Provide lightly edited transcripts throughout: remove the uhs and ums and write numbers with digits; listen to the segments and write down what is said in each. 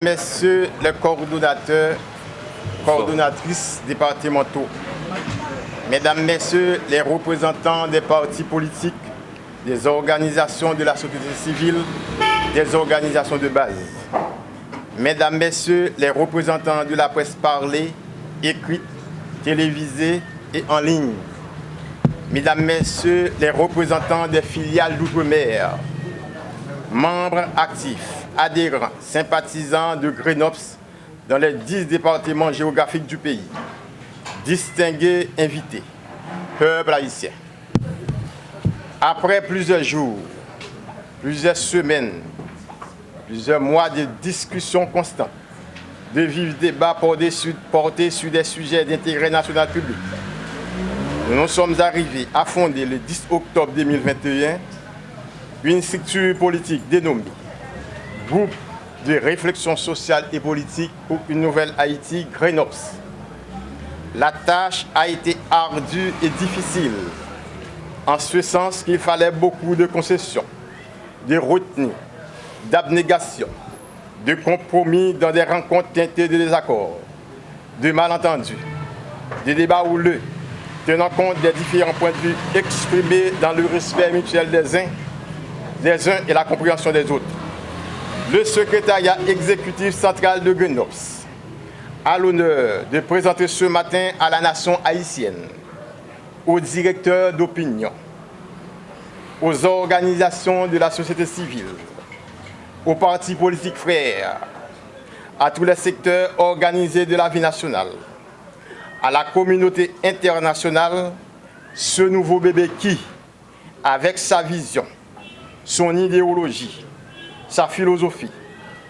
Messieurs les coordonnateurs, coordonnatrices départementaux, Mesdames, Messieurs les représentants des partis politiques, des organisations de la société civile, des organisations de base, Mesdames, Messieurs les représentants de la presse parlée, écrite, télévisée et en ligne, Mesdames, Messieurs les représentants des filiales d'outre-mer, membres actifs, adhérents, sympathisants de Grenops dans les 10 départements géographiques du pays, distingués invités, peuple haïtien. Après plusieurs jours, plusieurs semaines, plusieurs mois de discussions constantes, de vifs débats portés sur des sujets d'intérêt national public, nous sommes arrivés à fonder le 10 octobre 2021 une structure politique dénommée Groupe de réflexion sociale et politique pour une nouvelle Haïti, Grenops. La tâche a été ardue et difficile, en ce sens qu'il fallait beaucoup de concessions, de retenues, d'abnégation, de compromis dans des rencontres teintées de désaccords, de malentendus, de débats houleux, tenant compte des différents points de vue exprimés dans le respect mutuel des uns et la compréhension des autres. Le secrétariat exécutif central de Grenops a l'honneur de présenter ce matin à la nation haïtienne, aux directeurs d'opinion, aux organisations de la société civile, aux partis politiques frères, à tous les secteurs organisés de la vie nationale, à la communauté internationale, ce nouveau bébé qui, avec sa vision, son idéologie, sa philosophie,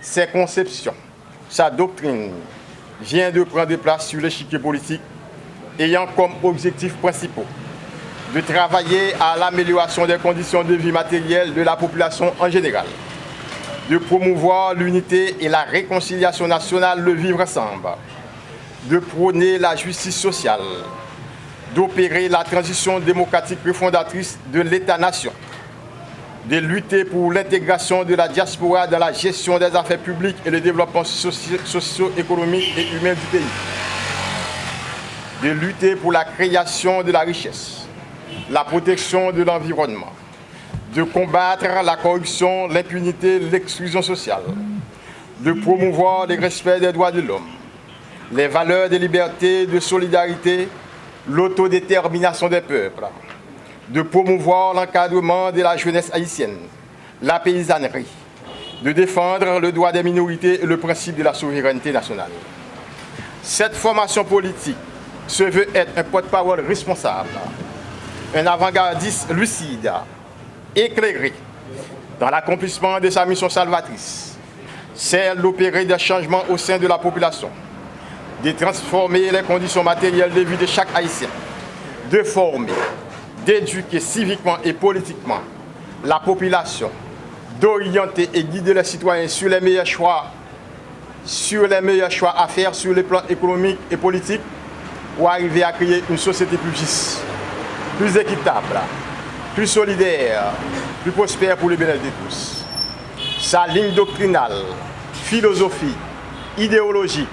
ses conceptions, sa doctrine, vient de prendre place sur l'échiquier politique, ayant comme objectifs principaux de travailler à l'amélioration des conditions de vie matérielle de la population en général, de promouvoir l'unité et la réconciliation nationale, le vivre ensemble, de prôner la justice sociale, d'opérer la transition démocratique refondatrice de l'État-nation, de lutter pour l'intégration de la diaspora dans la gestion des affaires publiques et le développement socio-économique et humain du pays, de lutter pour la création de la richesse, la protection de l'environnement, de combattre la corruption, l'impunité, l'exclusion sociale, de promouvoir le respect des droits de l'homme, les valeurs de liberté, de solidarité, l'autodétermination des peuples, de promouvoir l'encadrement de la jeunesse haïtienne, la paysannerie, de défendre le droit des minorités et le principe de la souveraineté nationale. Cette formation politique se veut être un porte-parole responsable, un avant-gardiste lucide, éclairé dans l'accomplissement de sa mission salvatrice, celle d'opérer des changements au sein de la population, de transformer les conditions matérielles de vie de chaque Haïtien, de former, d'éduquer civiquement et politiquement la population, d'orienter et guider les citoyens sur les meilleurs choix à faire sur les plans économiques et politiques pour arriver à créer une société plus juste, plus équitable, plus solidaire, plus prospère pour le bien-être de tous. Sa ligne doctrinale, philosophique, idéologique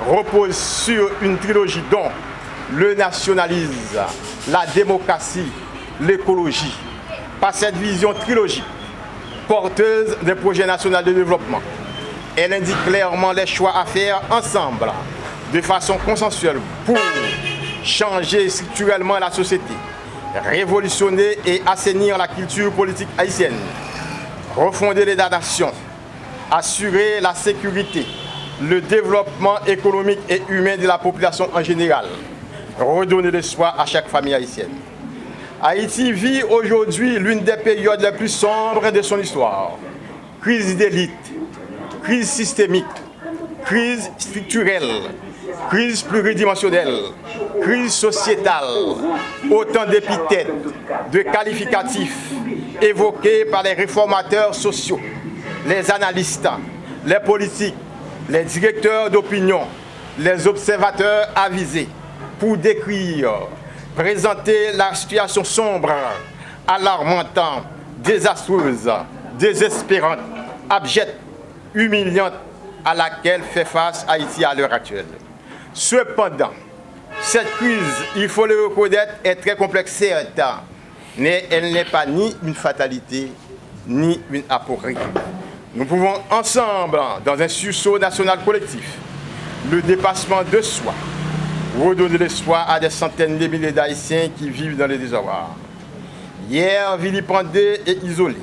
repose sur une trilogie dont le nationalisme, la démocratie, l'écologie. Par cette vision trilogique, porteuse des projets nationaux de développement, elle indique clairement les choix à faire ensemble, de façon consensuelle, pour changer structurellement la société, révolutionner et assainir la culture politique haïtienne, refonder l'État-nation, assurer la sécurité, le développement économique et humain de la population en général, redonner l'espoir à chaque famille haïtienne. Haïti vit aujourd'hui l'une des périodes les plus sombres de son histoire. Crise d'élite, crise systémique, crise structurelle, crise pluridimensionnelle, crise sociétale, autant d'épithètes, de qualificatifs évoqués par les réformateurs sociaux, les analystes, les politiques, les directeurs d'opinion, les observateurs avisés, pour décrire, présenter la situation sombre, alarmante, désastreuse, désespérante, abjecte, humiliante, à laquelle fait face Haïti à l'heure actuelle. Cependant, cette crise, il faut le reconnaître, est très complexe, certes, mais elle n'est pas ni une fatalité, ni une aporie. Nous pouvons ensemble, dans un sursaut national collectif, le dépassement de soi, redonner l'espoir à des centaines de milliers d'Haïtiens qui vivent dans le désarroi. Hier, vilipendés et isolés,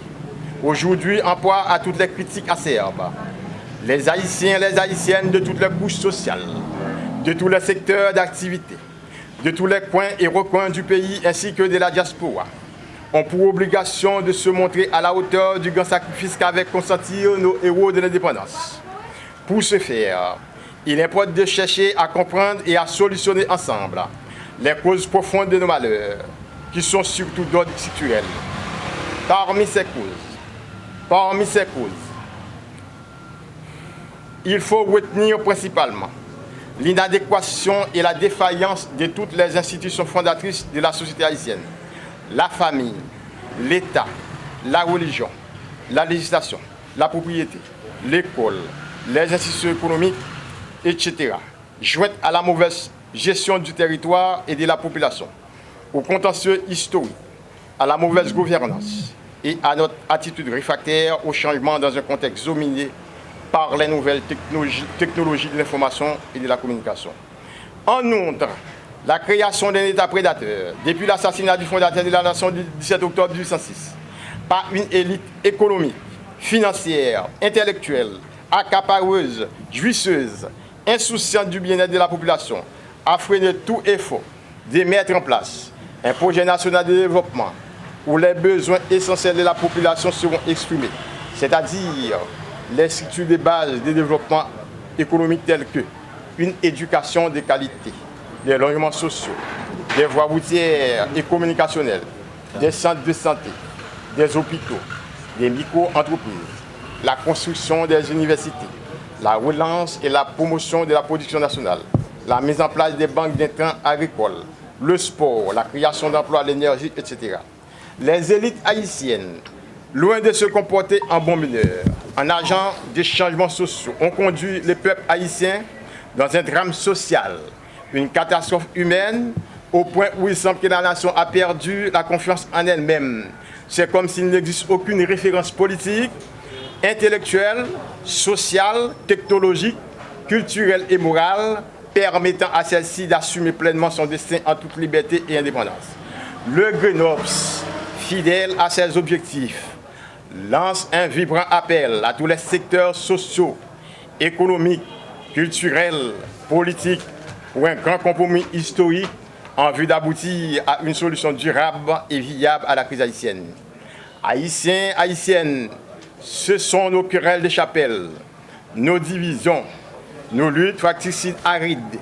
aujourd'hui en proie à toutes les critiques acerbes. Les Haïtiens et les Haïtiennes de toutes les couches sociales, de tous les secteurs d'activité, de tous les coins et recoins du pays ainsi que de la diaspora, ont pour obligation de se montrer à la hauteur du grand sacrifice qu'avaient consenti nos héros de l'indépendance. Pour ce faire, il importe de chercher à comprendre et à solutionner ensemble les causes profondes de nos malheurs, qui sont surtout d'ordre structurel. Parmi ces causes, il faut retenir principalement l'inadéquation et la défaillance de toutes les institutions fondatrices de la société haïtienne. La famille, l'État, la religion, la législation, la propriété, l'école, les institutions économiques, etc., jointes à la mauvaise gestion du territoire et de la population, au contentieux historique, à la mauvaise gouvernance et à notre attitude réfractaire au changement dans un contexte dominé par les nouvelles technologies de l'information et de la communication. En outre, la création d'un État prédateur, depuis l'assassinat du fondateur de la nation du 17 octobre 1806, par une élite économique, financière, intellectuelle, accapareuse, jouisseuse, insouciante du bien-être de la population, a freiné tout effort de mettre en place un projet national de développement où les besoins essentiels de la population seront exprimés, c'est-à-dire les structures de base de développement économique telles que une éducation de qualité, des logements sociaux, des voies routières et communicationnelles, des centres de santé, des hôpitaux, des micro-entreprises, la construction des universités, la relance et la promotion de la production nationale, la mise en place des banques d'intrants agricoles, le sport, la création d'emplois, l'énergie, etc. Les élites haïtiennes, loin de se comporter en bons meneurs, en agents des changements sociaux, ont conduit les peuples haïtiens dans un drame social, une catastrophe humaine, au point où il semble que la nation a perdu la confiance en elle-même. C'est comme s'il n'existe aucune référence politique, intellectuelle, sociale, technologique, culturelle et morale permettant à celle-ci d'assumer pleinement son destin en toute liberté et indépendance. Le GRENOPS, fidèle à ses objectifs, lance un vibrant appel à tous les secteurs sociaux, économiques, culturels, politiques pour un grand compromis historique en vue d'aboutir à une solution durable et viable à la crise haïtienne. Haïtiens, haïtiennes, ce sont nos querelles de chapelle, nos divisions, nos luttes fratricides arides,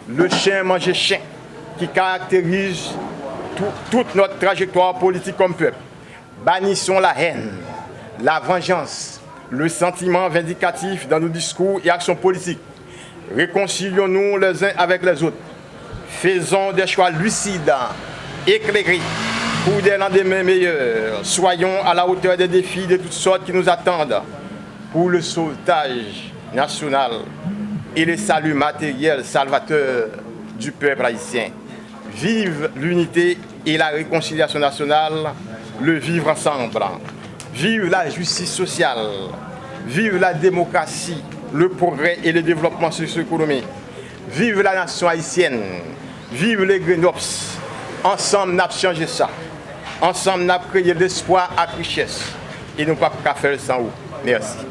le chien mange chien qui caractérise toute notre trajectoire politique comme peuple. Bannissons la haine, la vengeance, le sentiment vindicatif dans nos discours et actions politiques. Réconcilions-nous les uns avec les autres. Faisons des choix lucides, éclairés, pour des lendemains meilleurs. Soyons à la hauteur des défis de toutes sortes qui nous attendent pour le sauvetage national et le salut matériel salvateur du peuple haïtien. Vive l'unité et la réconciliation nationale, le vivre ensemble. Vive la justice sociale, vive la démocratie, le progrès et le développement socio-économique. Vive la nation haïtienne, vive les GRENOPS. Ensemble, nous avons changé ça. Ensemble, nous avons créé l'espoir à richesse. Et nous ne pouvons pas faire sans vous. Merci.